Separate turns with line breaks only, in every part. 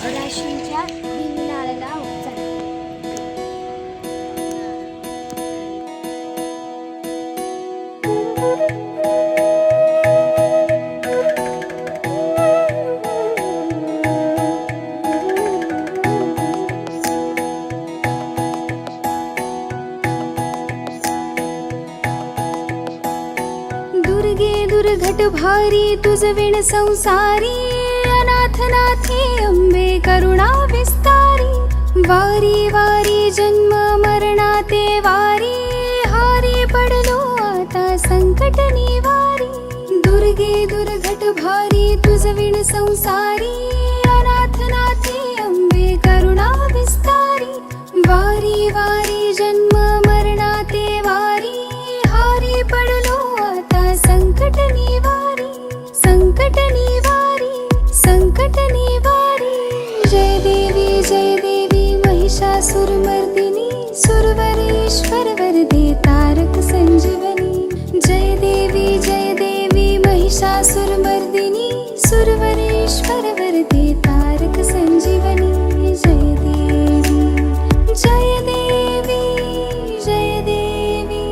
राशींच्या दिनाळाला उपचार.
दुर्गे दुर्घट भारी तुझ विण संसारी, अनाथ नाथे अंबे करुणा विस्तारी. वारी वारी जन्म मरणाते वारी, हारी पडलो आता संकट निवारी. दुर्गे दुर्घट भारी तुझ विण संसारी, अनाथ नाथे अंबे करुणा विस्तारी. वारी वारी जन्म मरणाते वारी, हारी पडलो आता संकट निवारी. संकट निवारी, संकट निवारी. जय देवी महिषासुरमर्दिनी, सुरवरेश्वर वरदे तारक संजीवनी. जय देवी महिषासुरमर्दिनी, सुरवरेश्वर वरदे तारक संजीवनी. जय देवी, जय देवी, जय देवी.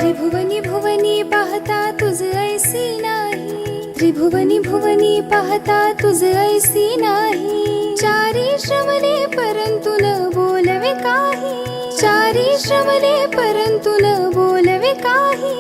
त्रिभुवनी भुवनी पाहता तुझ ऐसी नाही, त्रिभुवनी भुवनी पाहता तुझ ऐसी नाही. चारी श्रवणे परंतु न बोलवे काही, चारी श्रवणे परंतु न बोलवे काही.